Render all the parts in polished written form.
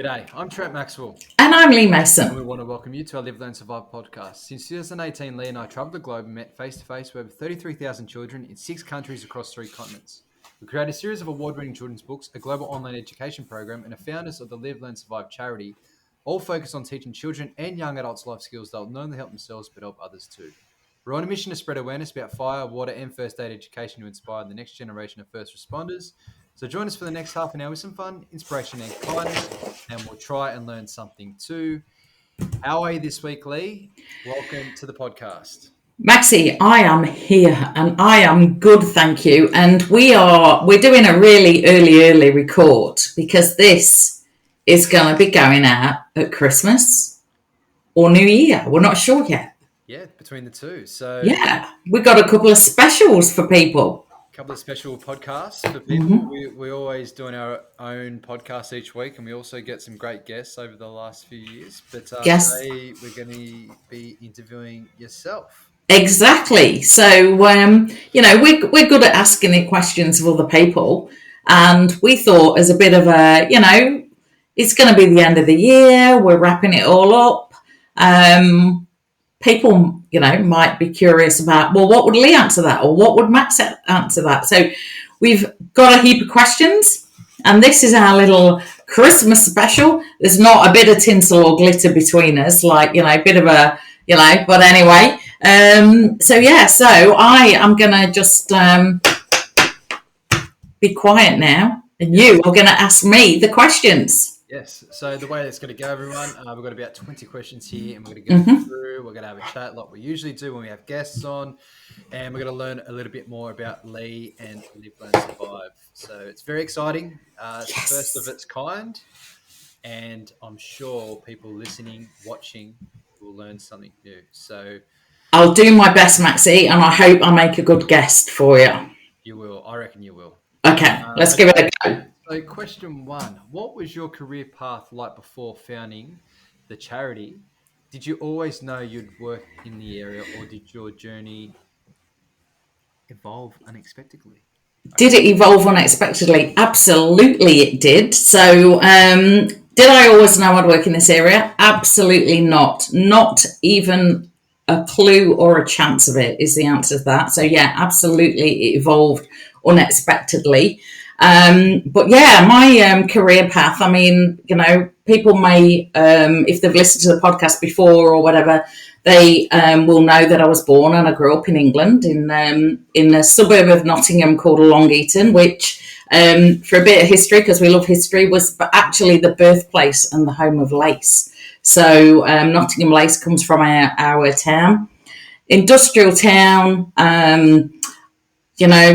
G'day, I'm Trent Maxwell, And I'm Leigh and Mason. we want to welcome you to our Live, Learn, Survive podcast. Since 2018, Leigh and I travelled the globe and met face-to-face with over 33,000 children in 6 countries across 3 continents. We created a series of award-winning children's books, a global online education program, and are founders of the Live, Learn, Survive charity, all focused on teaching children and young adults life skills that will not only help themselves but help others too. We're on a mission to spread awareness about fire, water, and first aid education to inspire the next generation of first responders. So join us for the next half an hour with some fun, inspiration, and kindness, and we'll try and learn something too. How are you this week, Leigh? Welcome to the podcast. Maxi, I am here and I am good, thank you. And we're doing a really early record because this is going to be going out at Christmas or New Year. We're not sure yet. Yeah, between the two. So Yeah, we've got a couple of specials for people. a couple of special podcasts for people. We're always doing our own podcast each week, and we also get some great guests over the last few years. But Yes. today we're going to be interviewing yourself. Exactly. So, we're good at asking the questions of other people. And we thought as a bit of it's going to be the end of the year. We're wrapping it all up. People, might be curious about, well, what would Leigh answer that? Or what would Max answer that? So we've got a heap of questions. And this is our little Christmas special. There's not a bit of tinsel or glitter between us, a bit of a, but anyway. So I am going to just be quiet now. And you are going to ask me the questions. Yes. So the way it's going to go, everyone, we've got about 20 questions here, and we're going to go through. We're going to have a chat like we usually do when we have guests on, and we're going to learn a little bit more about Leigh and Live, Learn, Survive. So it's very exciting. It's the first of its kind, and I'm sure people listening, watching, will learn something new. So I'll do my best, Maxi, and I hope I make a good guest for you. you will. I reckon you will. Okay, let's give it a go. So question 1, what was your career path like before founding the charity? Did you always know you'd work in the area, or did your journey evolve unexpectedly? Did it evolve unexpectedly? Absolutely it did. So did I always know I'd work in this area? Absolutely not. Not even a clue or a chance of it is the answer to that. So yeah, absolutely it evolved unexpectedly. But yeah, my career path, people may, if they've listened to the podcast before or whatever, they will know that I was born and I grew up in England in a suburb of Nottingham called Long Eaton, which, for a bit of history, because we love history, was actually the birthplace and the home of lace. So Nottingham lace comes from our town. Industrial town,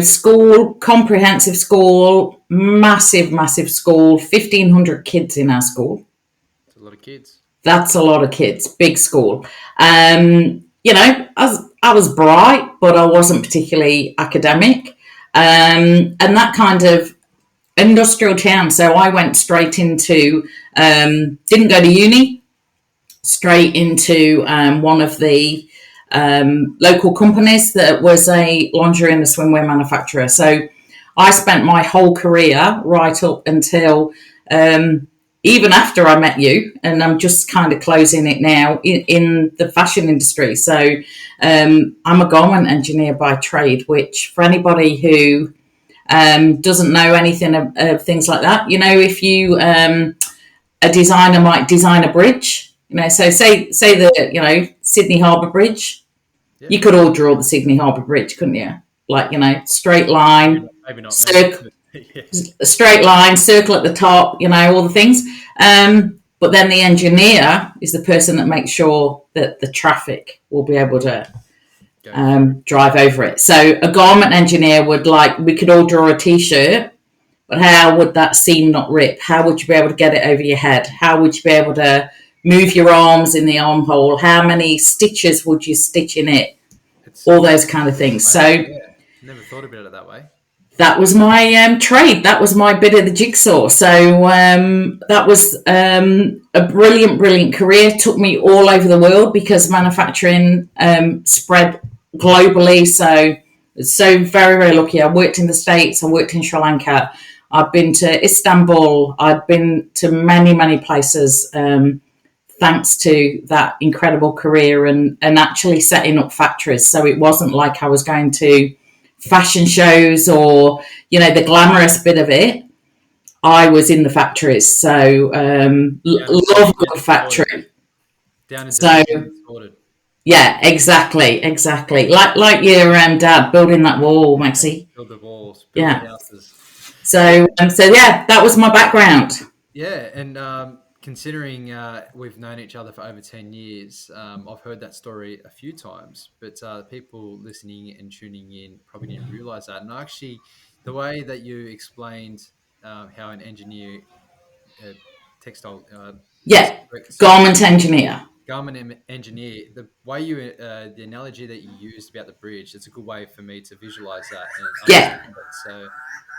school, comprehensive school, massive school, 1,500 kids in our school. That's a lot of kids. That's a lot of kids, big school. I was bright, but I wasn't particularly academic. And that kind of industrial town. So I went straight into, didn't go to uni, straight into one of the local companies that was a lingerie and a swimwear manufacturer. So I spent my whole career right up until even after I met you, and I'm just kind of closing it now in the fashion industry. So I'm a garment engineer by trade, which for anybody who doesn't know anything of things like that, if you a designer might design a bridge. So say the Sydney Harbour Bridge. Yeah. You could all draw the Sydney Harbour Bridge, couldn't you? Straight line, maybe not. Circle, straight line, circle at the top. All the things. But then the engineer is the person that makes sure that the traffic will be able to drive over it. So a garment engineer would we could all draw a T-shirt. But how would that seam not rip? How would you be able to get it over your head? How would you be able to move your arms in the armhole? How many stitches would you stitch in it? All those kind of things. So never thought about it that way. That was my trade. That was my bit of the jigsaw. So that was a brilliant career. Took me all over the world because manufacturing spread globally. So very, very lucky. I worked in the States. I worked in Sri Lanka. I'd been to Istanbul. I'd been to many, many places, thanks to that incredible career and actually setting up factories. So it wasn't like I was going to fashion shows or, the glamorous bit of it. I was in the factories. So love a good factory. Down in So sorted. yeah, exactly. Like your dad building that wall, Maxi. Build the walls, build the houses. So yeah, that was my background. Yeah, and considering we've known each other for over 10 years, I've heard that story a few times, but people listening and tuning in probably didn't realise that. And actually, the way that you explained how an engineer, textile, Garment engineer. Garment engineer, the way the analogy that you used about the bridge, it's a good way for me to visualise that. And so,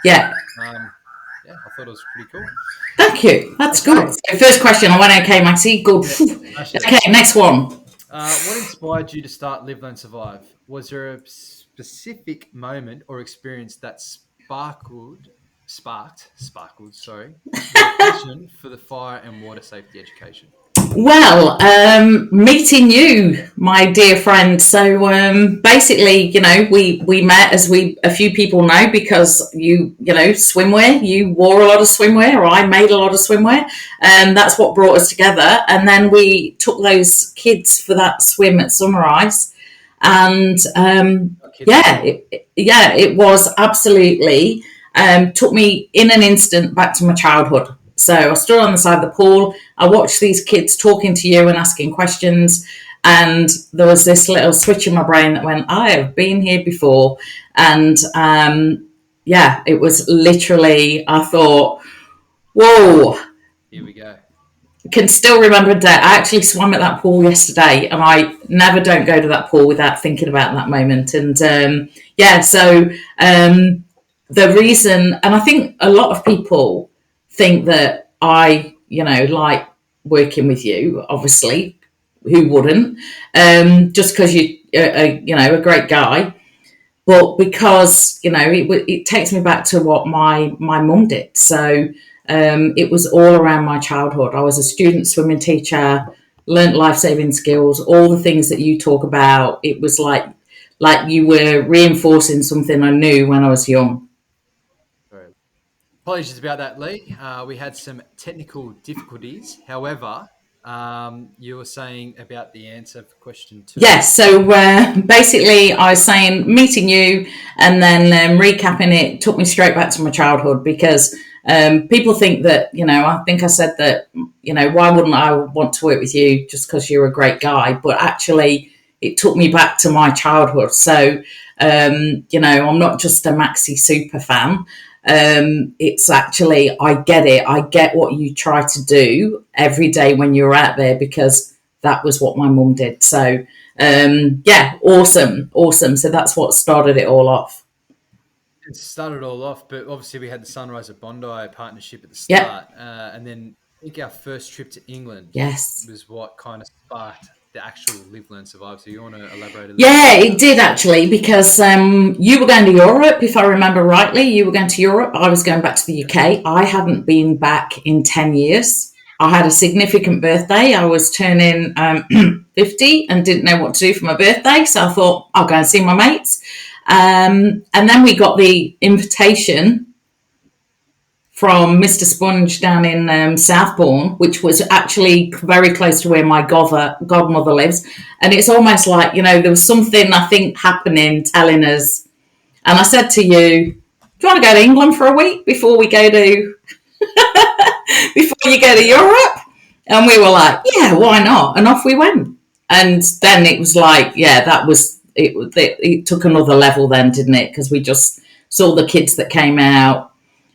yeah, I thought it was pretty cool. Thank you. That's good. So first question, I went okay, Maxi. Good. Yeah, okay, next one. What inspired you to start Live, Learn, Survive? Was there a specific moment or experience that sparked, your passion for the fire and water safety education? Well, meeting you, my dear friend. So basically, we met, as a few people know, because you swimwear. You wore a lot of swimwear, or I made a lot of swimwear, and that's what brought us together. And then we took those kids for that swim at Sunrise, and it was absolutely took me in an instant back to my childhood. So I stood on the side of the pool. I watched these kids talking to you and asking questions. And there was this little switch in my brain that went, I have been here before. And it was literally, I thought, whoa. Here we go. I can still remember a day. I actually swam at that pool yesterday, and I never don't go to that pool without thinking about that moment. And the reason, and I think a lot of people think that I, like working with you, obviously, who wouldn't, just because you're, a great guy, but because, it takes me back to what my mum did. So it was all around my childhood. I was a student swimming teacher, learnt life-saving skills, all the things that you talk about. It was like you were reinforcing something I knew when I was young. Apologies about that, Leigh. We had some technical difficulties. However, you were saying about the answer for question 2. Yes, so basically I was saying meeting you and then recapping it took me straight back to my childhood, because people think that, I think I said that, why wouldn't I want to work with you just because you're a great guy? But actually, it took me back to my childhood. So, I'm not just a Maxi super fan. It's actually, I get it. I get what you try to do every day when you're out there, because that was what my mum did. So, awesome. So that's what started it all off. It started all off, but obviously we had the Sunrise at Bondi partnership at the start. And then I think our first trip to England was what kind of sparked the actual Live, Learn, Survive. So you want to elaborate a little bit? It did actually, because you were going to Europe, if I remember rightly. You were going to Europe. I was going back to the UK. I hadn't been back in 10 years. I had a significant birthday. I was turning 50 and didn't know what to do for my birthday. So I thought, I'll go and see my mates. And then we got the invitation from Mr. Sponge down in Southbourne, which was actually very close to where my godmother lives. And it's almost like, there was something, I think, happening, telling us. And I said to you, do you want to go to England for a week before we go to, before you go to Europe? And we were like, yeah, why not? And off we went. And then it was like, that was, it took another level then, didn't it? Because we just saw the kids that came out.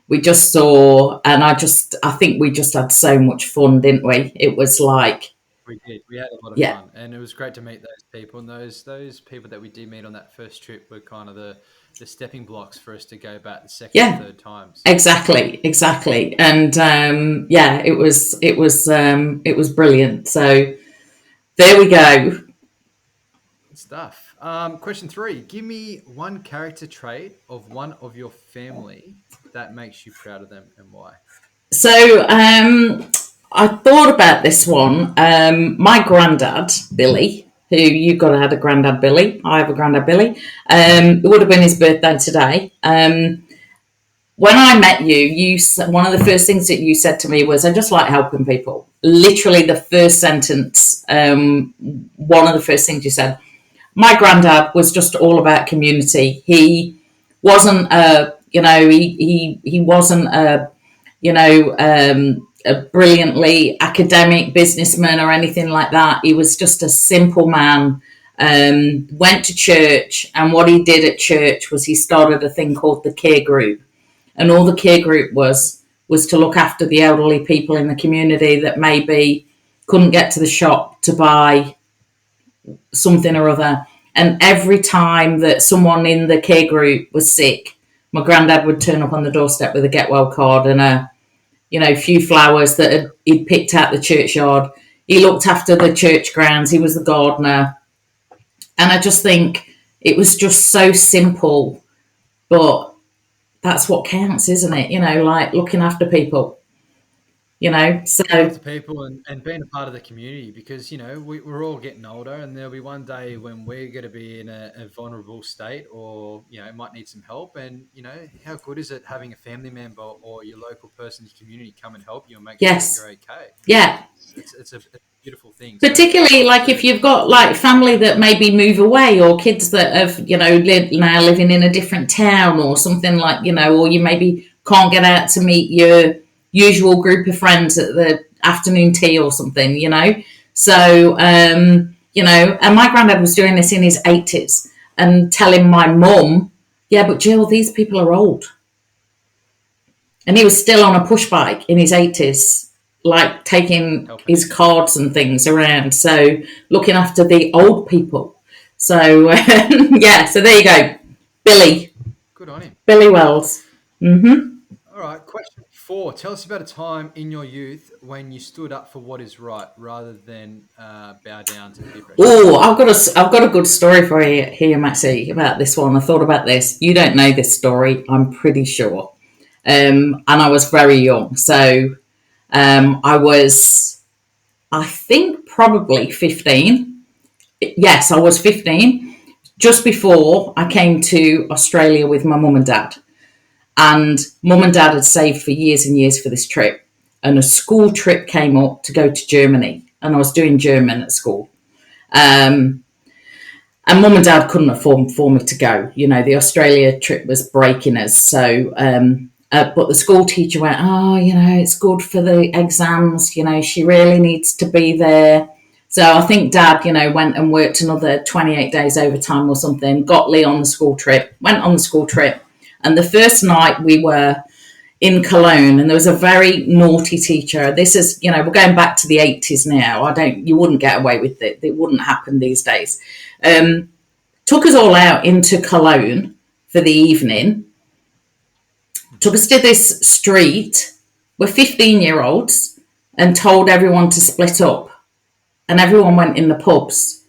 We just saw, and I think we just had so much fun, didn't we? It was like... We did. We had a lot of fun. And it was great to meet those people. And those people that we did meet on that first trip were kind of the stepping blocks for us to go back the second and third times. Exactly. And it was brilliant. So there we go. stuff. Question 3. Give me one character trait of one of your family that makes you proud of them and why. So I thought about this one. My granddad, Billy, who you've got to have a granddad Billy. I have a granddad Billy. It would have been his birthday today. When I met you, one of the first things that you said to me was, "I just like helping people." Literally, the first sentence, one of the first things you said. My granddad was just all about community. He wasn't he wasn't a brilliantly academic businessman or anything like that. He was just a simple man. Went to church, and what he did at church was he started a thing called the care group, and all the care group was to look after the elderly people in the community that maybe couldn't get to the shop to buy something or other. And every time that someone in the care group was sick, my granddad would turn up on the doorstep with a get well card and a few flowers that he'd picked out the churchyard. He looked after the church grounds. He was the gardener. And I just think it was just so simple, but that's what counts, isn't it? Like looking after people. So To people and being a part of the community, because we're all getting older, and there'll be one day when we're going to be in a vulnerable state, or might need some help. And how good is it having a family member or your local person in your community come and help you and make sure that yes, you're okay? yeah. It's a beautiful thing. Particularly like if you've got like family that maybe move away, or kids that have now living in a different town or something, like or you maybe can't get out to meet your usual group of friends at the afternoon tea or something. So and my granddad was doing this in his 80s and telling my mum, yeah, but Jill, these people are old. And he was still on a push bike in his 80s, like taking his cards and things around. So looking after the old people. So, yeah, so there you go. Billy. Good on him. Billy Wells. Mm-hmm. All right, question 4. Tell us about a time in your youth when you stood up for what is right rather than bow down to peer pressure. Oh, I've got a good story for you here, Maxi, about this one. I thought about this. You don't know this story, I'm pretty sure. And I was very young. So I was, I think, probably 15. Yes, I was 15, just before I came to Australia with my mum and dad. And mum and dad had saved for years and years for this trip. And a school trip came up to go to Germany. And I was doing German at school. And mum and dad couldn't afford for me to go. The Australia trip was breaking us. So but the school teacher went, it's good for the exams. She really needs to be there. So I think Dad, went and worked another 28 days overtime or something, got Leigh on the school trip, went on the school trip. And the first night we were in Cologne, and there was a very naughty teacher. This is, we're going back to the 80s now. You wouldn't get away with it. It wouldn't happen these days. Took us all out into Cologne for the evening. Took us to this street. We're 15-year-olds, and told everyone to split up. And everyone went in the pubs.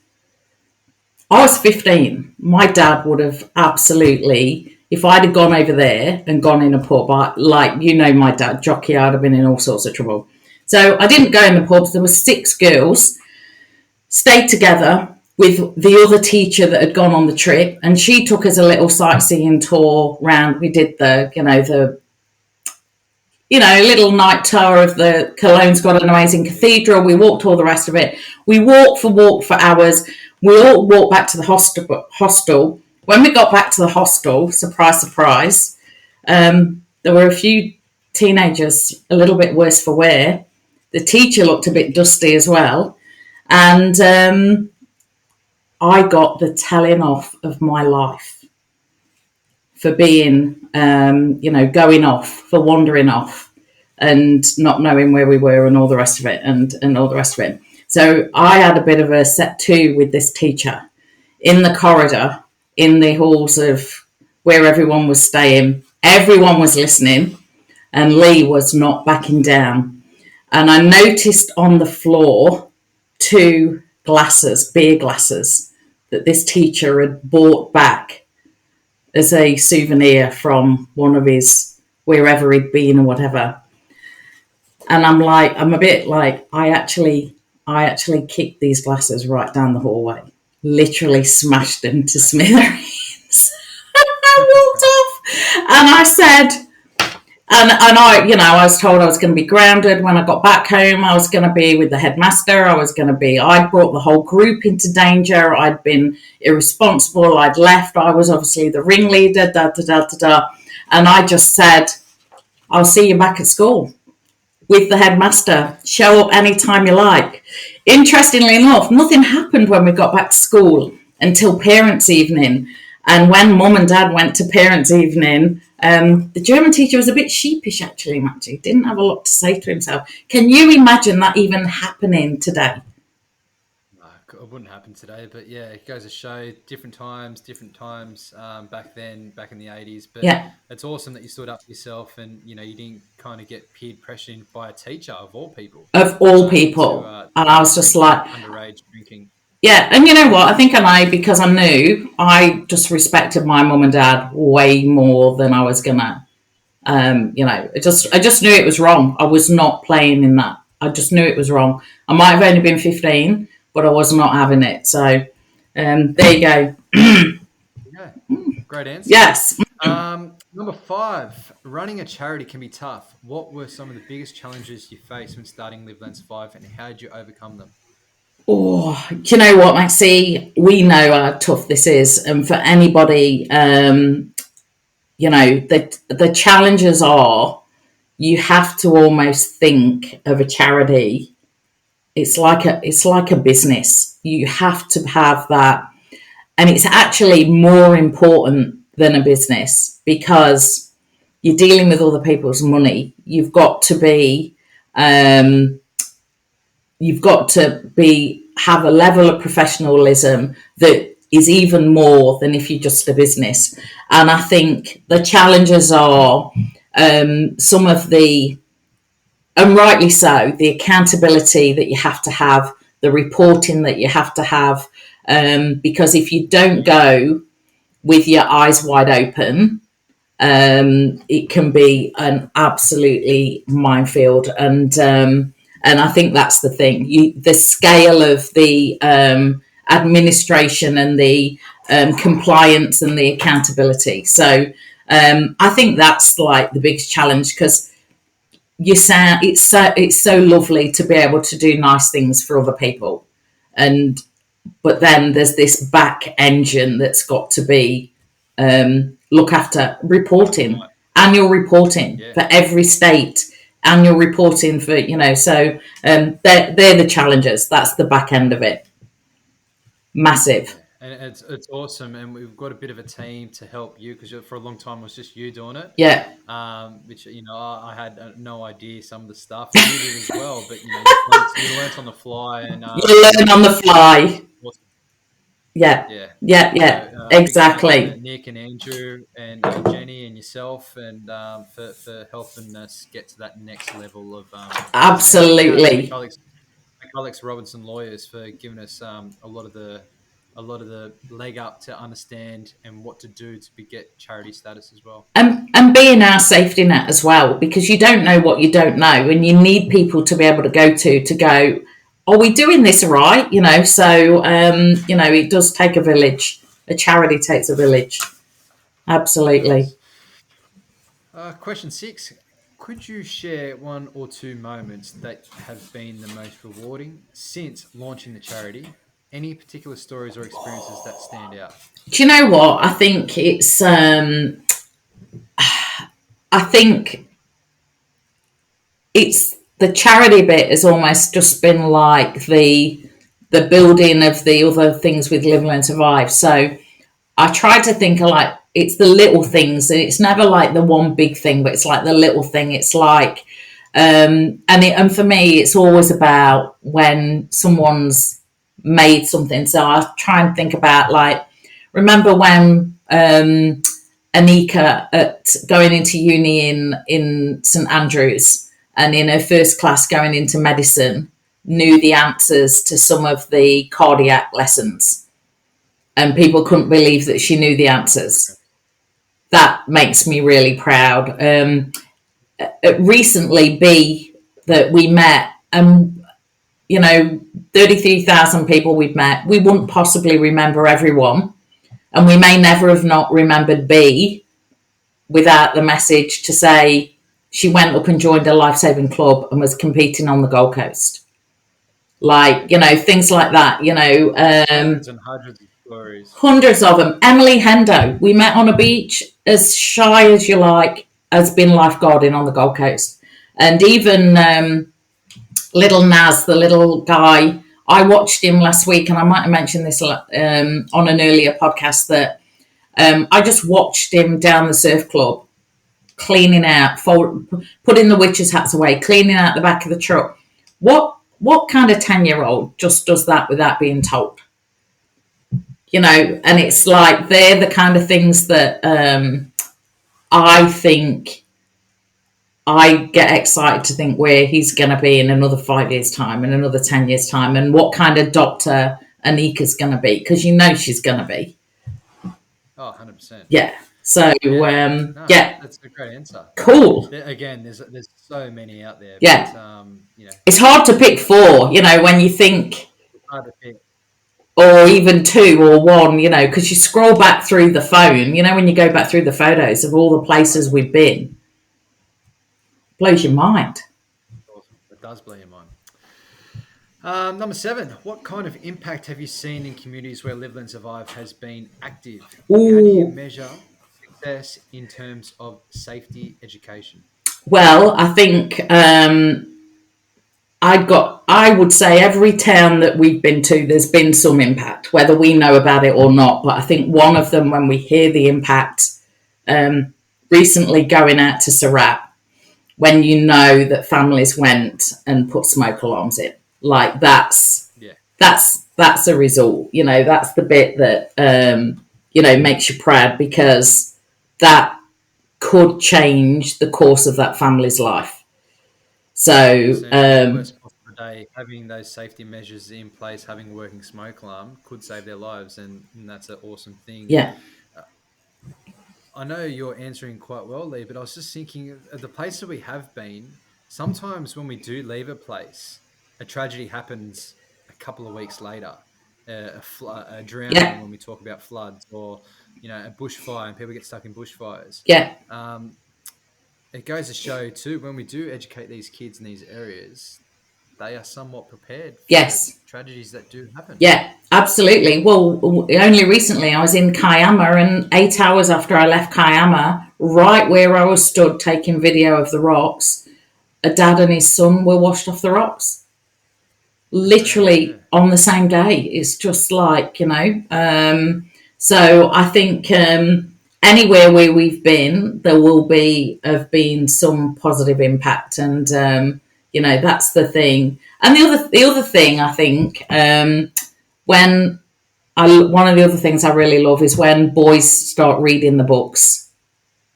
I was 15. My dad would have absolutely, if I'd have gone over there and gone in a pub, my dad, jockey, I'd have been in all sorts of trouble. So I didn't go in the pubs. There were 6 girls, stayed together with the other teacher that had gone on the trip, and she took us a little sightseeing tour round. We did the little night tour of the Cologne's got an amazing cathedral. We walked all the rest of it. We walked for hours. We all walked back to the hostel. When we got back to the hostel, surprise, surprise, there were a few teenagers a little bit worse for wear. The teacher looked a bit dusty as well. And I got the telling off of my life for being, going off, for wandering off and not knowing where we were and all the rest of it and all the rest of it. So I had a bit of a set to with this teacher in the corridor, in the halls of where everyone was staying. Everyone was listening, and Leigh was not backing down. And I noticed on the floor 2 glasses, beer glasses, that this teacher had bought back as a souvenir from one of his, wherever he'd been or whatever. And I'm a bit like, I actually kicked these glasses right down the hallway, literally smashed them to smithereens. I walked off and I said, and I was told I was going to be grounded when I got back home. I was going to be with the headmaster. I'd brought the whole group into danger. I'd been irresponsible. I'd left. I was obviously the ringleader, And I just said, I'll see you back at school with the headmaster. Show up anytime you like. Interestingly enough, nothing happened when we got back to school until parents' evening. And when mum and dad went to parents' evening, the German teacher was a bit sheepish, actually, Maxi. Didn't have a lot to say to himself. Can you imagine that even happening today? No, it wouldn't happen today. But yeah, it goes to show different times back then, back in the 80s. But yeah, it's awesome that you stood up for yourself and, you didn't kind of get peer pressured by a teacher of all people. Of all people. And I was just like... Underage drinking. Yeah, and you know what? I think because I knew, I just respected my mum and dad way more than I was gonna. I just knew it was wrong. I was not playing in that. I just knew it was wrong. I might have only been 15, but I was not having it. So there you go. Yeah, great answer. Yes. Number 5, running a charity can be tough. What were some of the biggest challenges you faced when starting Live, Learn, Survive, and how did you overcome them? Oh, do you know what, Maxi? We know how tough this is. And for anybody, the challenges are, you have to almost think of a charity. It's like a business. You have to have that. And it's actually more important than a business because you're dealing with other people's money. You've got to have a level of professionalism that is even more than if you're just a business. And I think the challenges are some of the, and rightly so, the accountability that you have to have, the reporting that you have to have, because if you don't go with your eyes wide open, it can be an absolutely minefield. And I think that's the thing. The scale of the administration and the compliance and the accountability. So I think that's like the biggest challenge because it's so lovely to be able to do nice things for other people, but then there's this back engine that's got to be look after annual reporting for every state. Annual reporting for, so they're the challenges. That's the back end of it. Massive. And it's awesome. And we've got a bit of a team to help you because for a long time it was just you doing it. Yeah. Which, I had no idea some of the stuff. You did as well, but, you learnt on the fly. And you learn on the fly. Awesome. Yeah. So, exactly. Nick and Andrew and Jenny and yourself and for helping us get to that next level of absolutely. Alex Robinson Lawyers for giving us a lot of the leg up to understand and what to do to get charity status as well. And being our safety net as well, because you don't know what you don't know, and you need people to be able to go, are we doing this right? So, it does take a village. A charity takes a village. Absolutely. Question 6. Could you share one or two moments that have been the most rewarding since launching the charity? Any particular stories or experiences that stand out? Do you know what? I think it's... the charity bit has almost just been like the building of the other things with Live, Learn, Survive. So I try to think of it's the little things, and it's never like the one big thing, but it's like the little thing. It's like, and for me, it's always about when someone's made something. So I try and think about remember when Anika going into uni in St Andrews, and in her first class going into medicine, knew the answers to some of the cardiac lessons. and people couldn't believe that she knew the answers. That makes me really proud. Recently, B, that we met, and 33,000 people we've met, we wouldn't possibly remember everyone, and we may never have not remembered B without the message to say she went up and joined a life-saving club and was competing on the Gold Coast. Like, things like that, Hundreds and hundreds of stories. hundreds of them. Emily Hendo, we met on a beach, as shy as you like, has been lifeguarding on the Gold Coast. And even little Naz, the little guy, I watched him last week, and I might have mentioned this on an earlier podcast, that I just watched him down the surf club, cleaning out, putting the witches' hats away, cleaning out the back of the truck. What kind of 10-year-old just does that without being told? And it's like they're the kind of things that I think I get excited to think where he's going to be in another 5 years' time, in another 10 years' time, and what kind of doctor Anika's going to be, because she's going to be. Oh, 100%. Yeah. So, that's a great answer. Cool. Again, there's so many out there. Yeah. But, it's hard to pick 4, when you think, it's hard to pick. Or even 2 or 1, because you scroll back through the phone, when you go back through the photos of all the places we've been, blows your mind. It does blow your mind. Number 7, what kind of impact have you seen in communities where Live Learn Survive has been active? Ooh. How do you measure success in terms of safety education? Well, I think I would say every town that we've been to, there's been some impact, whether we know about it or not. But I think one of them, when we hear the impact, recently going out to Surat, when that families went and put smoke alarms in, like that's a result. That's the bit that makes you proud, because that could change the course of that family's life. So having those safety measures in place, having a working smoke alarm could save their lives, and that's an awesome thing. Yeah. I know you're answering quite well, Leigh, but I was just thinking, at the places we have been, sometimes when we do leave a place, a tragedy happens a couple of weeks later. A drowning, when we talk about floods, or a bushfire, and people get stuck in bushfires. Yeah. It goes to show too, when we do educate these kids in these areas, they are somewhat prepared for tragedies that do happen. Yeah, absolutely. Well, only recently I was in Kiama, and 8 hours after I left Kiama, right where I was stood taking video of the rocks, a dad and his son were washed off the rocks. Literally on the same day. It's just like, so I think anywhere where we've been, there will have been some positive impact, and that's the thing. And the other thing, I think, one of the other things I really love is when boys start reading the books,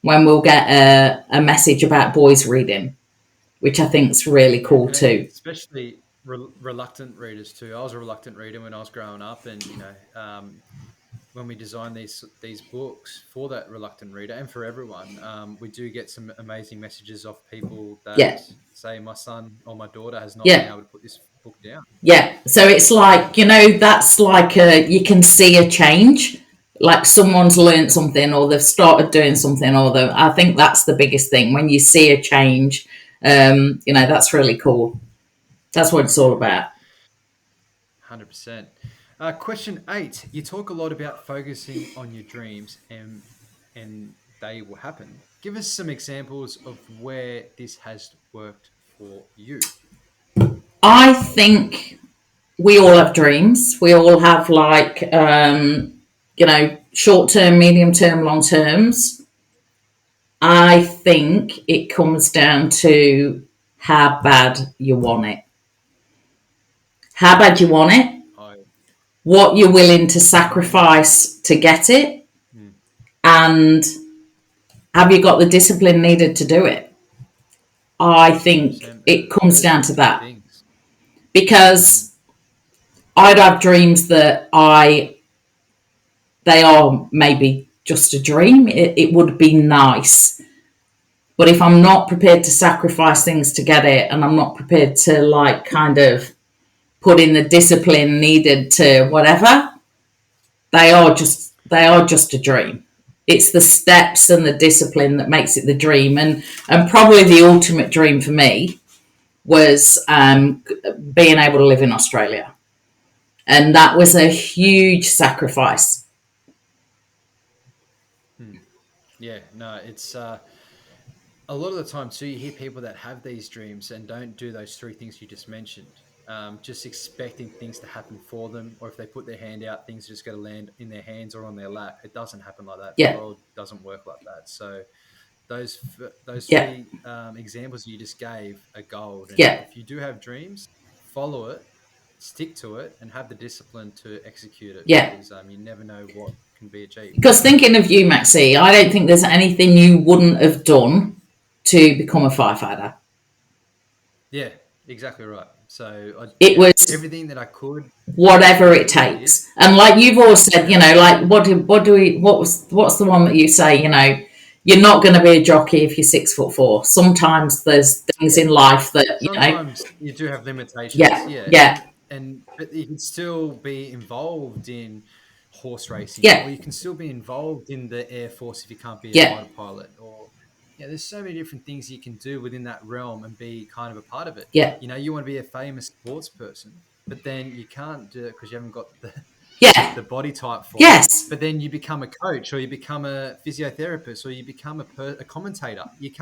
when we'll get a message about boys reading, which I think is really cool too. Especially reluctant readers too. I was a reluctant reader when I was growing up, and when we design these books for that reluctant reader and for everyone, we do get some amazing messages off people that say, my son or my daughter has not been able to put this book down. Yeah, so it's like, that's like you can see a change, like someone's learned something, or they've started doing something, or I think that's the biggest thing, when you see a change. That's really cool. That's what it's all about. 100%. Question 8. You talk a lot about focusing on your dreams and they will happen. Give us some examples of where this has worked for you. I think we all have dreams. We all have like, short-term, medium-term, long-terms. I think it comes down to how bad you want it. How bad you want it, what you're willing to sacrifice to get it, and have you got the discipline needed to do it? I think it comes down to that. Because I'd have dreams that I they are maybe just a dream. It would be nice. But if I'm not prepared to sacrifice things to get it, and I'm not prepared to like kind of put in the discipline needed to whatever, they are just a dream. It's the steps and the discipline that makes it the dream. And probably the ultimate dream for me was being able to live in Australia. And that was a huge sacrifice. Yeah, no, it's a lot of the time too, you hear people that have these dreams and don't do those three things you just mentioned. Just expecting things to happen for them, or if they put their hand out, things are just going to land in their hands or on their lap. It doesn't happen like that. Yeah. The world doesn't work like that. So those Yeah. three examples you just gave are gold. And Yeah. if you do have dreams, follow it, stick to it, and have the discipline to execute it. Yeah. Because you never know what can be achieved. Because thinking of you, Maxi, I don't think there's anything you wouldn't have done to become a firefighter. Yeah, exactly right. So it was everything that I could, whatever it takes. And like you've always said, you know, like what's the one that you say, you know, you're not going to be a jockey if you're 6'4". Sometimes there's things in life that, you know. Sometimes you do have limitations. Yeah. But you can still be involved in horse racing. Yeah. Or you can still be involved in the Air Force if you can't be a Yeah. fighter pilot. Or there's so many different things you can do within that realm and be kind of a part of it. Yeah. You know, you want to be a famous sports person, but then you can't do it because you haven't got the body type for Yes. it. But then you become a coach, or you become a physiotherapist, or you become a commentator. You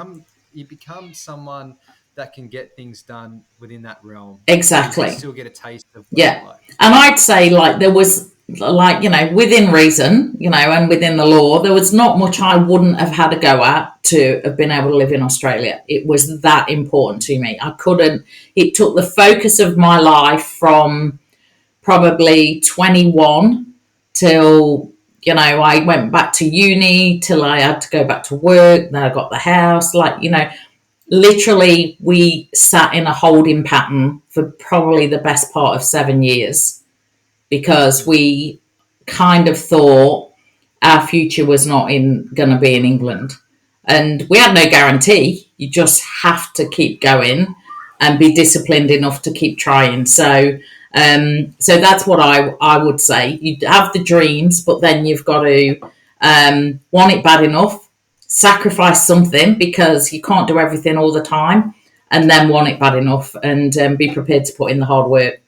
become someone that can get things done within that realm. Exactly. You can still get a taste of what it's like. And I'd say like there was like, you know, within reason, you know, and within the law, there was not much I wouldn't have had to go at to have been able to live in Australia. It was that important to me. It took the focus of my life from probably 21 till, you know, I went back to uni, till I had to go back to work, then I got the house, like, you know, literally we sat in a holding pattern for probably the best part of 7 years because we kind of thought our future was not going to be in England. And we had no guarantee. You just have to keep going and be disciplined enough to keep trying. So that's what I would say. You have the dreams, but then you've got to want it bad enough, sacrifice something because you can't do everything all the time, and then want it bad enough and be prepared to put in the hard work.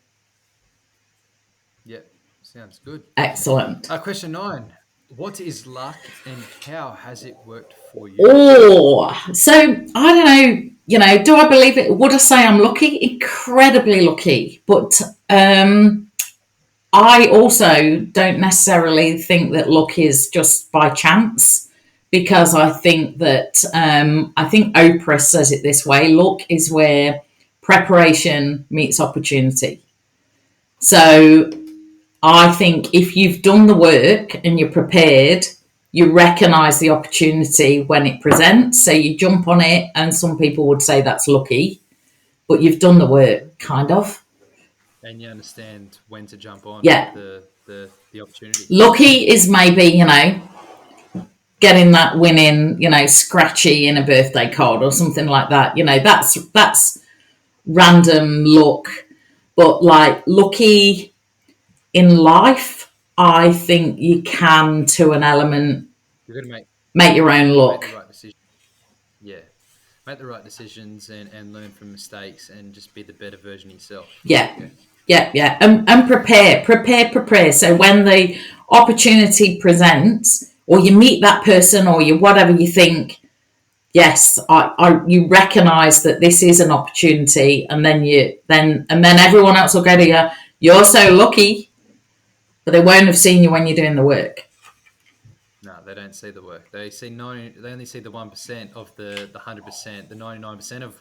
Yeah, sounds good. Excellent. Question 9. What is luck and how has it worked for you? Oh, so I don't know, you know, do I believe it? Would I say I'm lucky? Incredibly lucky. But I also don't necessarily think that luck is just by chance, because I think that, I think Oprah says it this way: luck is where preparation meets opportunity. So I think if you've done the work and you're prepared, you recognise the opportunity when it presents. So you jump on it, and some people would say that's lucky, but you've done the work, kind of. And you understand when to jump on the opportunity. Lucky is maybe, you know, getting that winning, you know, scratchy in a birthday card or something like that. You know, that's random luck. But like lucky in life, I think you can, to an element, you're going to make your own luck. Make the right decision. Yeah. Make the right decisions and learn from mistakes and just be the better version of yourself. Yeah. And prepare. So when the opportunity presents, or you meet that person, or you whatever, you think, yes, you recognise that this is an opportunity, and then everyone else will go to you, you're so lucky, but they won't have seen you when you're doing the work. No, they don't see the work. They see They only see the 1% of the 100%. The 99%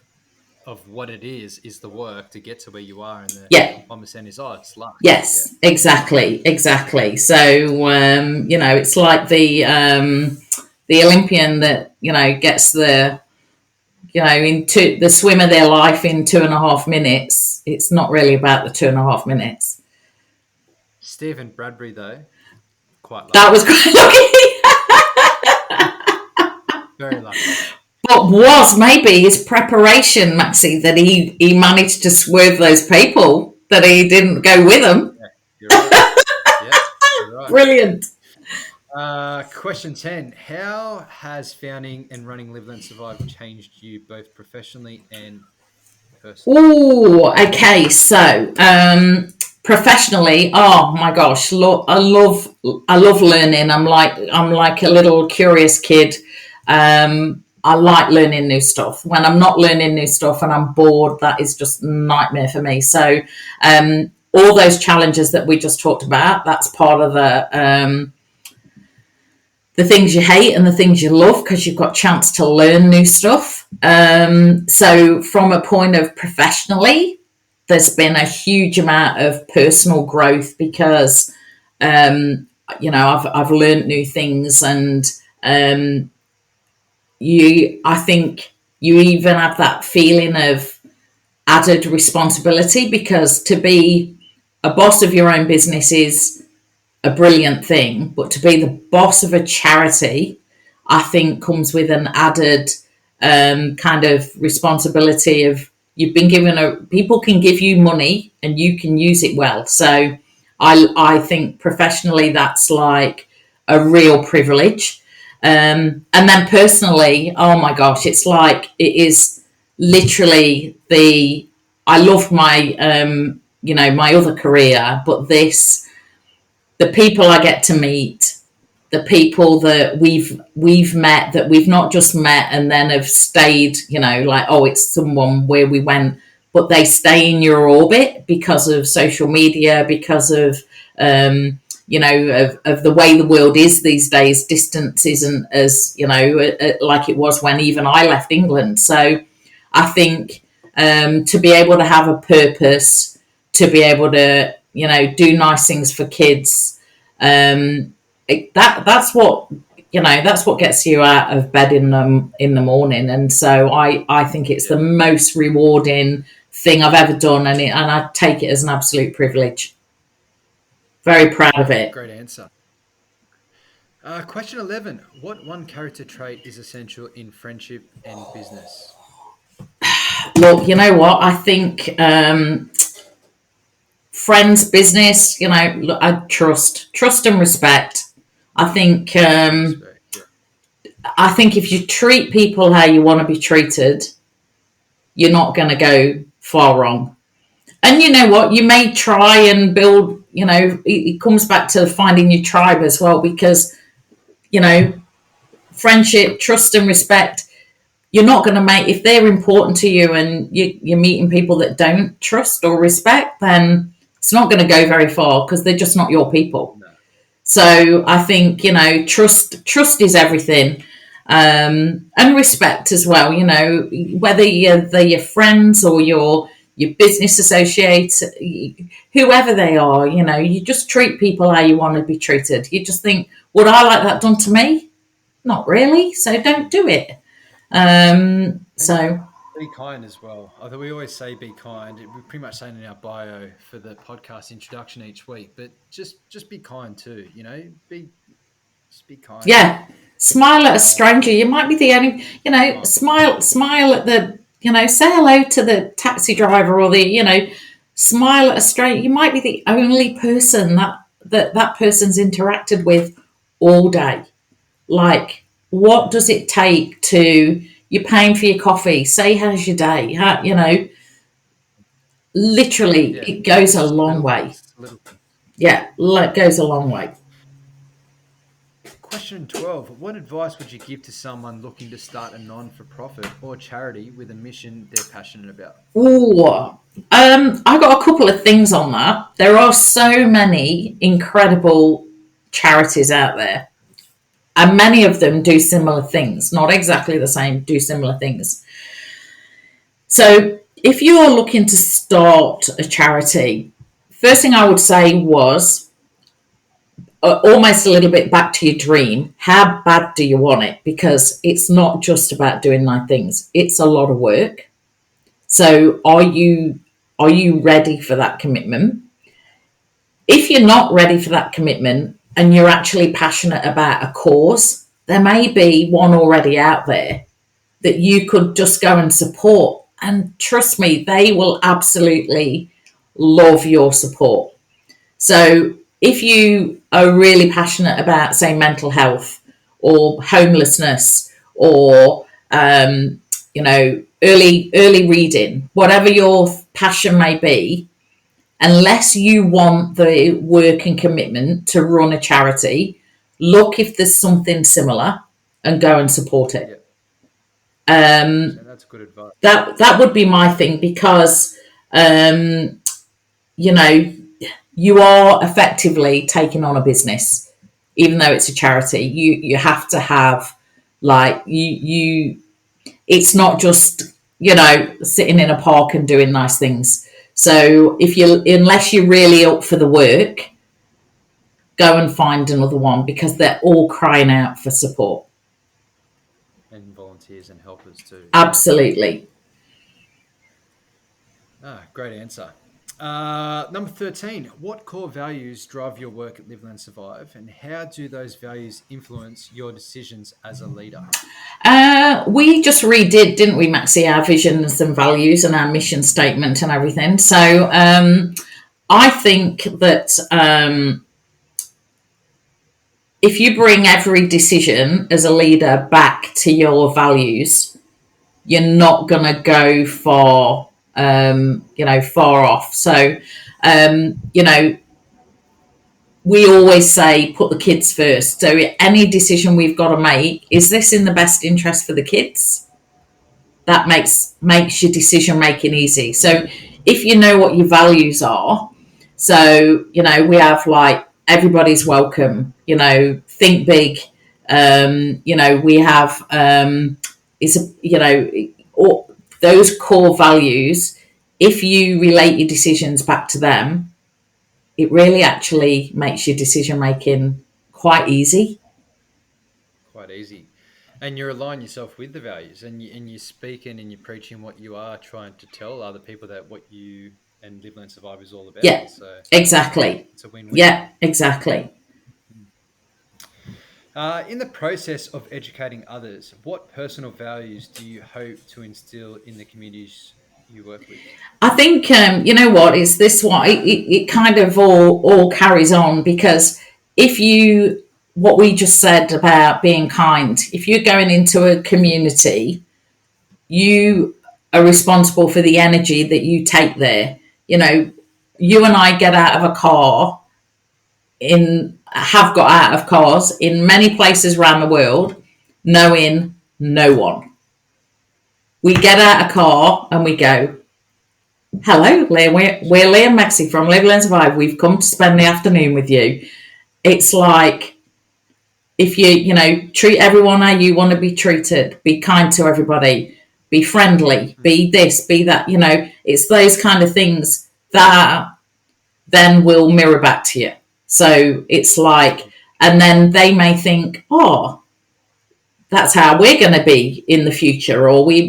of what it is the work to get to where you are, and the 1% is it's luck. Yes, exactly. So you know, it's like the Olympian that, you know, gets the, you know, the swim of their life in 2.5 minutes. It's not really about the 2.5 minutes. Stephen Bradbury, though, quite lucky. That was quite lucky. Very lucky. But was maybe his preparation, Maxi, that he managed to swerve those people, that he didn't go with them. Yeah, you're right. Yeah, you're right. Brilliant. Question 10. How has founding and running Live, Learn, Survive changed you both professionally and personally? Oh, okay. So, professionally, oh my gosh, I love learning. I'm like a little curious kid. I like learning new stuff. When I'm not learning new stuff and I'm bored, that is just a nightmare for me. So, all those challenges that we just talked about, that's part of the things you hate and the things you love, because you've got a chance to learn new stuff. So from a point of professionally, there's been a huge amount of personal growth because, I've learned new things, and I think you even have that feeling of added responsibility, because to be a boss of your own business is a brilliant thing, but to be the boss of a charity, I think, comes with an added kind of responsibility of, you've been given people can give you money and you can use it well. So I think professionally that's like a real privilege. And then personally, oh my gosh, it's like, it is literally I love my my other career, but the people I get to meet, the people that we've met, that we've not just met and then have stayed, like, oh, it's someone where we went, but they stay in your orbit because of social media, because of of the way the world is these days. Distance isn't as like it was when even I left England. So I think to be able to have a purpose, to be able to do nice things for kids, that's what gets you out of bed in the morning. And so I think it's the most rewarding thing I've ever done, and I take it as an absolute privilege. Very proud of it. Great answer. Question 11. What one character trait is essential in friendship and business? Look, you know what? I think friends, business, I trust and respect. I think I think if you treat people how you want to be treated, you're not going to go far wrong. And you know what? You may try and build, it comes back to finding your tribe as well, because, friendship, trust and respect, you're not going to make, if they're important to you and you're meeting people that don't trust or respect, then it's not going to go very far, because they're just not your people. No. So I think, trust is everything. And respect as well, whether they're your friends or your business associates, whoever they are, you just treat people how you want to be treated. You just think, would I like that done to me? Not really. So don't do it. So be kind as well. Although we always say be kind, we pretty much say it in our bio for the podcast introduction each week, but just be kind too, just be kind. Yeah. Smile at a stranger. You might be the only, smile at the, say hello to the taxi driver, or the, smile at a stranger. You might be the only person that person's interacted with all day. Like, what does it take to, you're paying for your coffee, say, how's your day? Literally, it goes a long way. Yeah, it goes a long way. Question 12. What advice would you give to someone looking to start a non-for-profit or charity with a mission they're passionate about? Oh, I got a couple of things on that. There are so many incredible charities out there, and many of them do similar things. Not exactly the same, do similar things. So if you're looking to start a charity, first thing I would say was, almost a little bit back to your dream. How bad do you want it? Because it's not just about doing nice things. It's a lot of work. So are you ready for that commitment? If you're not ready for that commitment, and you're actually passionate about a cause, there may be one already out there that you could just go and support. And trust me, they will absolutely love your support. So if you are really passionate about, say, mental health or homelessness or, early reading, whatever your passion may be, unless you want the work and commitment to run a charity, look if there's something similar and go and support it. So that's good advice. That would be my thing, because you are effectively taking on a business, even though it's a charity. You have to have, like, you it's not just sitting in a park and doing nice things. So unless you're really up for the work, go and find another one, because they're all crying out for support. And volunteers and helpers too. Absolutely. Great answer. Number 13, what core values drive your work at Live, Learn, Survive, and how do those values influence your decisions as a leader? We just redid, didn't we, Maxi, our visions and values and our mission statement and everything. So I think that if you bring every decision as a leader back to your values, you're not going to go far off. So, we always say put the kids first. So any decision we've got to make, is this in the best interest for the kids? That makes your decision making easy. So if you know what your values are, so, we have like everybody's welcome, think big, we have, all those core values. If you relate your decisions back to them, it really actually makes your decision making quite easy. Quite easy. And you align yourself with the values, and you're speaking and you're preaching what you are trying to tell other people, that what you and Live, Learn, Survive is all about. Yeah, so exactly. It's a win-win. Yeah, exactly. In the process of educating others, what personal values do you hope to instill in the communities you work with? I think it's this one. It kind of all carries on, because what we just said about being kind, if you're going into a community, you are responsible for the energy that you take there. You and I get out of a car have got out of cars in many places around the world knowing no one. We get out a car and we go, hello, Leigh, we're Leigh and Maxi from Live, Learn, Survive. We've come to spend the afternoon with you. It's like, if you treat everyone how you want to be treated, be kind to everybody, be friendly, be this, be that, it's those kind of things that then will mirror back to you. So it's like, and then they may think, oh, that's how we're going to be in the future. Or if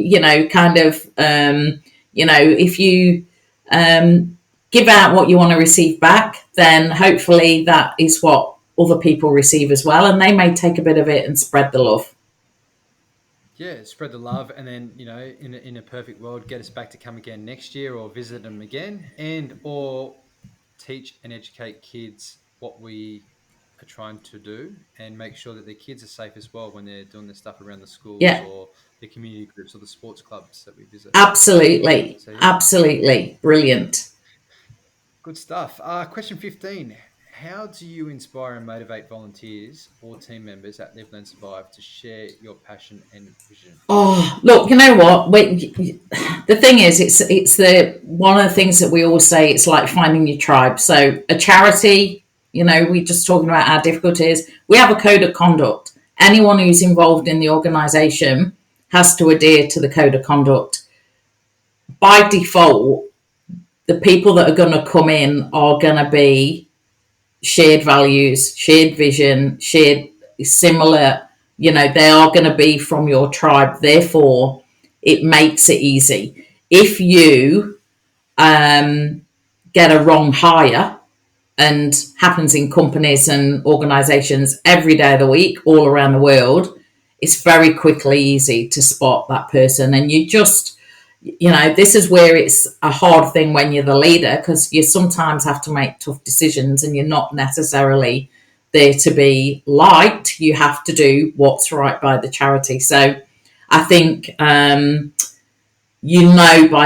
you give out what you want to receive back, then hopefully that is what other people receive as well. And they may take a bit of it and spread the love. Yeah, spread the love, and then, in a perfect world, get us back to come again next year, or visit them again, or teach and educate kids what we are trying to do, and make sure that their kids are safe as well when they're doing their stuff around the schools or the community groups or the sports clubs that we visit. Absolutely. So, yeah. Absolutely. Brilliant. Good stuff. Question 15. How do you inspire and motivate volunteers or team members at Live, Learn, Survive to share your passion and vision? Oh, look, you know what? The thing is, it's one of the things that we always say, it's like finding your tribe. So a charity, we're just talking about our difficulties. We have a code of conduct. Anyone who's involved in the organisation has to adhere to the code of conduct. By default, the people that are going to come in are going to be shared values, shared vision, shared similar, they are going to be from your tribe. Therefore, it makes it easy. If you get a wrong hire, and happens in companies and organizations every day of the week, all around the world, it's very quickly easy to spot that person. And you just, this is where it's a hard thing when you're the leader, because you sometimes have to make tough decisions and you're not necessarily there to be liked. You have to do what's right by the charity. So I think, by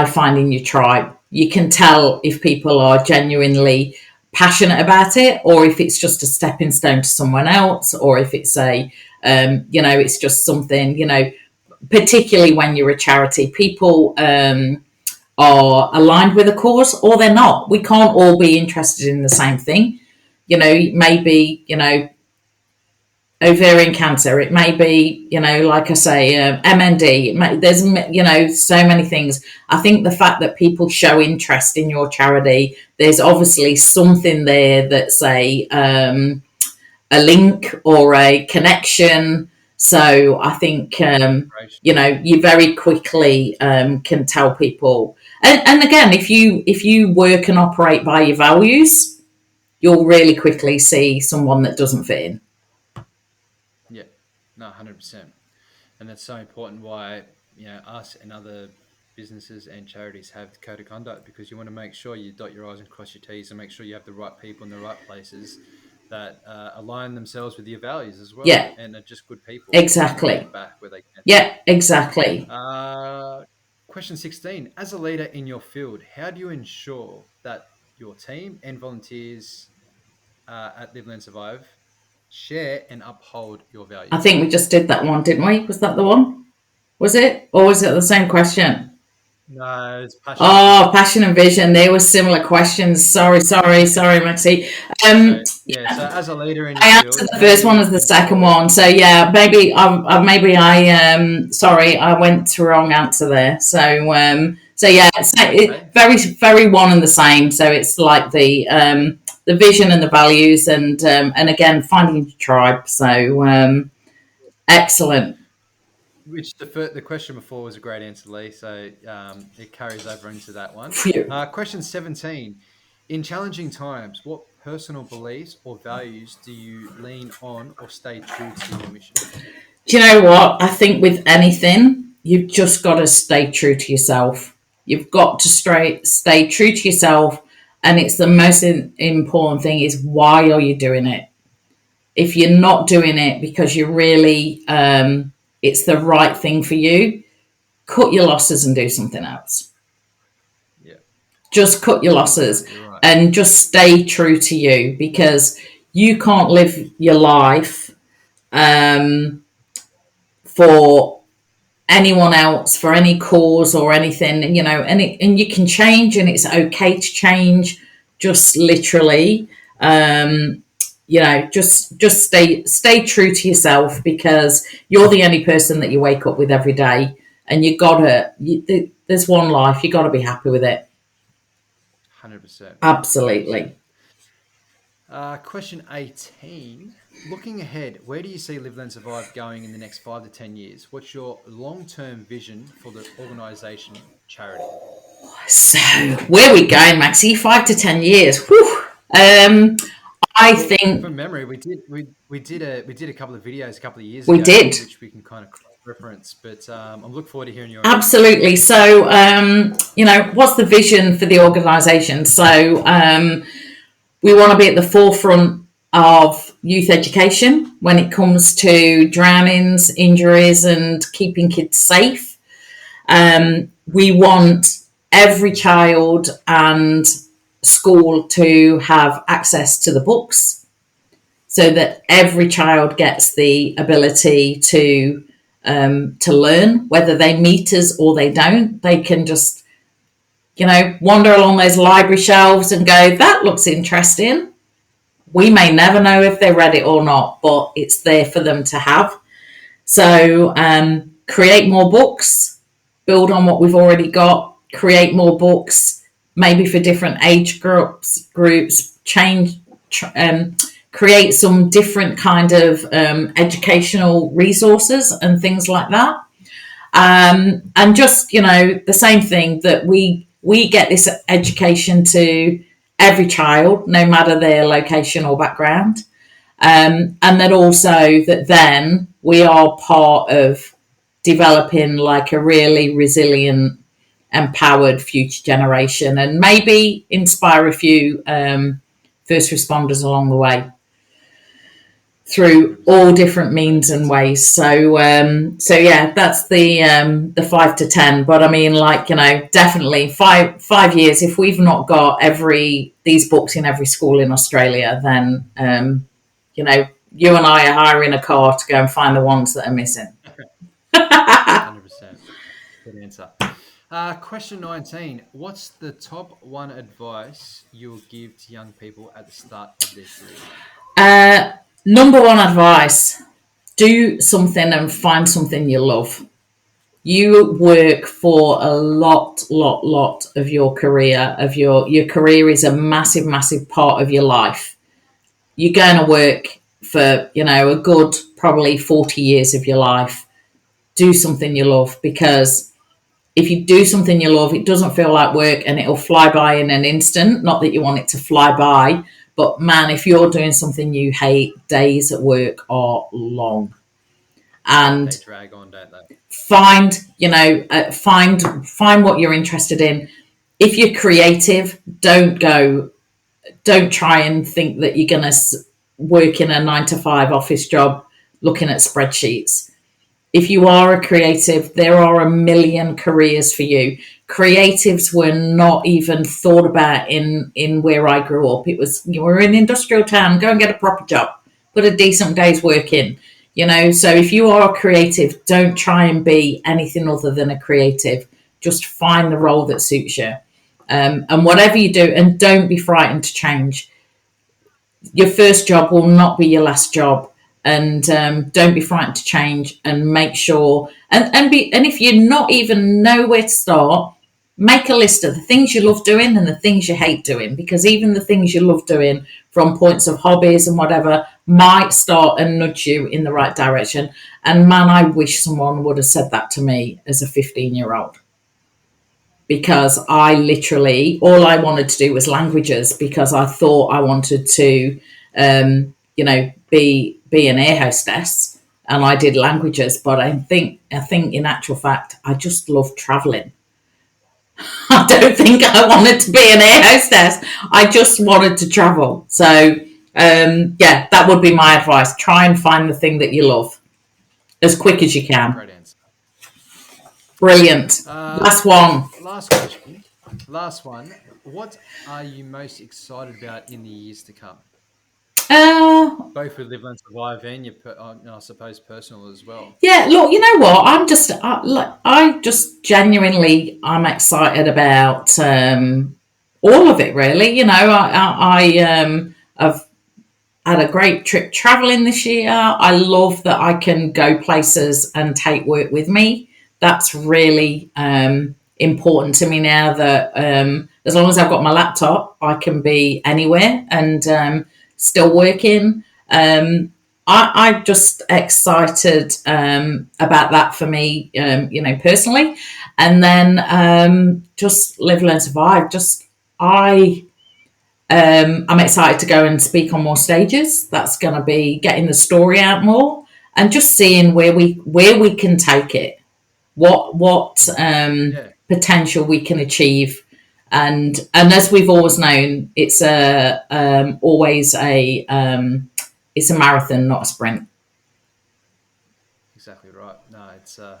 finding your tribe, you can tell if people are genuinely passionate about it, or if it's just a stepping stone to someone else, or if it's it's just something, particularly when you're a charity, people are aligned with a cause or they're not. We can't all be interested in the same thing. Maybe, ovarian cancer, it may be, like I say, MND, there's, so many things. I think the fact that people show interest in your charity, there's obviously something there that's a link or a connection. So I think, you very quickly can tell people. And again, if you work and operate by your values, you'll really quickly see someone that doesn't fit in. Yeah, no, 100%. And that's so important why, us and other businesses and charities have code of conduct, because you want to make sure you dot your I's and cross your T's and make sure you have the right people in the right places that align themselves with your values as well. Yeah. And are just good people. Exactly. Back where they can. Yeah, exactly. Question 16. As a leader in your field, how do you ensure that your team and volunteers at Live, Learn, Survive share and uphold your values? I think we just did that one, didn't we? Was that the one? Was it? Or was it the same question? No, it's passion. Oh, passion and vision. They were similar questions. Sorry, Maxi. So as a leader in your I answered the first one as the second one. So yeah, maybe I sorry, I went to the wrong answer there. So yeah, it's very, very one and the same. So it's like the vision and the values, and again, finding your tribe. So excellent. Which the question before was a great answer, Leigh. So it carries over into that one. Question 17. In challenging times, what personal beliefs or values do you lean on or stay true to your mission? Do you know what? I think with anything, you've just got to stay true to yourself. You've got to stay true to yourself. And it's the most important thing is, why are you doing it? If you're not doing it because you really, it's the right thing for you, cut your losses and do something else. Yeah. Just cut your losses and just stay true to you, because you can't live your life for anyone else, for any cause or anything, and you can change, and it's okay to change. Just literally, just stay true to yourself, because you're the only person that you wake up with every day, and there's one life, you gotta be happy with it. 100%. Absolutely. Question 18. Looking ahead, where do you see Live, Learn, Survive going in the next 5 to 10 years? What's your long-term vision for the organisation charity? So, where are we going, Maxi? 5 to 10 years. Whew. I think from memory, we did a couple of videos a couple of years ago, which we can kind of reference. But I'm looking forward to hearing your absolutely. So, what's the vision for the organisation? So, we want to be at the forefront of youth education when it comes to drownings, injuries, and keeping kids safe. We want every child and school to have access to the books, so that every child gets the ability to learn, whether they meet us or they don't. They can just wander along those library shelves and go, that looks interesting. We may never know if they read it or not, but it's there for them to have. So create more books, build on what we've already got, create more books, maybe for different age groups, change, create some different kind of educational resources and things like that. And just, the same thing, that we get this education to every child, no matter their location or background. And that also that then we are part of developing like a really resilient, empowered future generation, and maybe inspire a few first responders along the way through all different means and ways. So yeah, that's the 5 to 10. But I mean, like, definitely five years. If we've not got these books in every school in Australia, then you and I are hiring a car to go and find the ones that are missing. 100%. Good answer. Question 19. What's the top one advice you'll give to young people at the start of their career? Number one advice: do something and find something you love. You work for a lot of your career. Your career is a massive part of your life. You're going to work for a good probably 40 years of your life. Do something you love, because if you do something you love, it doesn't feel like work and it'll fly by in an instant. Not that you want it to fly by, but man, if you're doing something you hate, days at work are long. And they drag on, don't they? Find what you're interested in. If you're creative, don't try and think that you're going to work in a 9 to 5 office job looking at spreadsheets. If you are a creative, there are a million careers for you. Creatives were not even thought about in where I grew up. It was, you were in an industrial town, go and get a proper job, put a decent day's work in. So if you are a creative, don't try and be anything other than a creative. Just find the role that suits you. And whatever you do, and don't be frightened to change. Your first job will not be your last job. And don't be frightened to change, and make sure and if you not even know where to start, make a list of the things you love doing and the things you hate doing, because even the things you love doing from points of hobbies and whatever might start and nudge you in the right direction. And man, I wish someone would have said that to me as a 15-year-old, because I literally, all I wanted to do was languages, because I thought I wanted to be an air hostess, and I did languages. But I think in actual fact, I just love traveling. I don't think I wanted to be an air hostess. I just wanted to travel. So yeah, that would be my advice. Try and find the thing that you love as quick as you can. Great answer. Brilliant. Last one. Last question. Last one. What are you most excited about in the years to come? Both with Live, Learn, Survive and I suppose personal as well. Yeah, look, you know what? I just genuinely, I'm excited about all of it, really. I've had a great trip traveling this year. I love that I can go places and take work with me. That's really important to me now, that as long as I've got my laptop, I can be anywhere and still working. I'm just excited about that for me, personally. And then just Live, Learn, Survive. I'm excited to go and speak on more stages. That's going to be getting the story out more, and just seeing where we can take it, what potential we can achieve. And as we've always known, it's always it's a marathon, not a sprint. Exactly right. No, it's a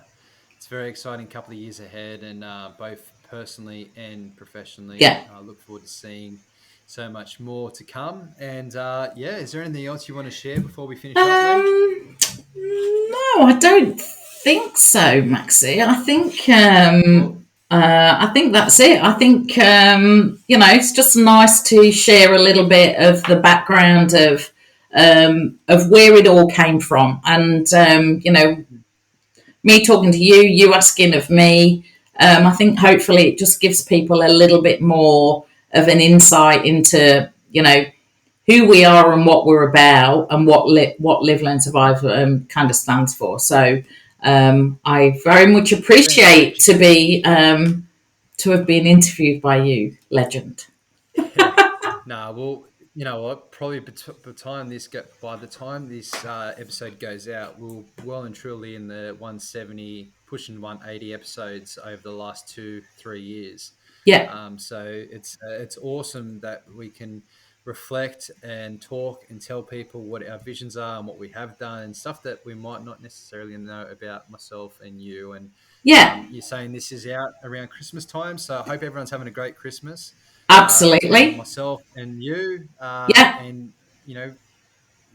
very exciting couple of years ahead, and both personally and professionally. Yeah. I look forward to seeing so much more to come. And is there anything else you want to share before we finish up? No, I don't think so, Maxi. I think that's it. I think it's just nice to share a little bit of the background of where it all came from, and me talking to you, you asking of me. I think hopefully it just gives people a little bit more of an insight into who we are and what we're about, and what Live, Learn, Survive kind of stands for. So I very much appreciate to have been interviewed by you, legend. Nah, well, you know what? Probably by the time this episode goes out, we'll well and truly in the 170, pushing 180 episodes over the last 2-3 years. Yeah, So it's awesome that we can reflect and talk and tell people what our visions are and what we have done and stuff that we might not necessarily know about myself and you. And yeah, you're saying this is out around Christmas time, so I hope everyone's having a great Christmas between absolutely. myself and you. Yeah, And you know,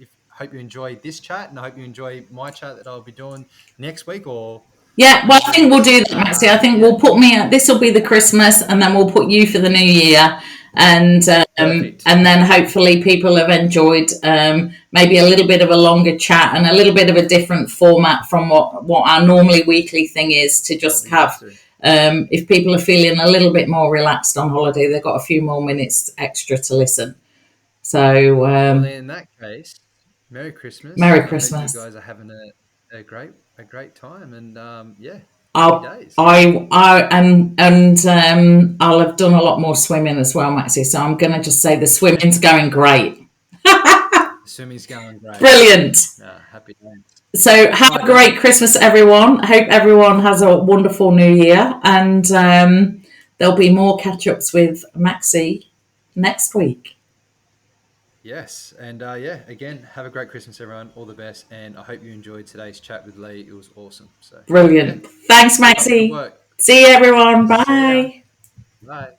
if hope you enjoy this chat, and I hope you enjoy my chat that I'll be doing next week, or yeah. Well, I think maybe we'll do that, Maxi. I think yeah, we'll put me. This will be the Christmas, and then we'll put you for the New Year, perfect. and then hopefully people have enjoyed maybe a little bit of a longer chat and a little bit of a different format from what our normally weekly thing is to What just we used have. to. If people are feeling a little bit more relaxed on holiday, they've got a few more minutes extra to listen. So, Well, then in that case, Merry Christmas. Merry I hope you Christmas. guys are having a great time, and yeah, happy I'll, days. I and I'll have done a lot more swimming as well, Maxie. So I'm going to just say the swimming's going great. The swimming's going great. Brilliant. Happy days. So have All right, a then. great Christmas, everyone. I hope everyone has a wonderful New Year, and there'll be more catch ups with Maxie next week. Yes, and yeah, again, have a great Christmas, everyone. All the best, and I hope you enjoyed today's chat with Leigh. It was awesome. So yeah, Brilliant. Thanks, keep up the good Maxie. work. See you, everyone. See ya. Bye. Bye.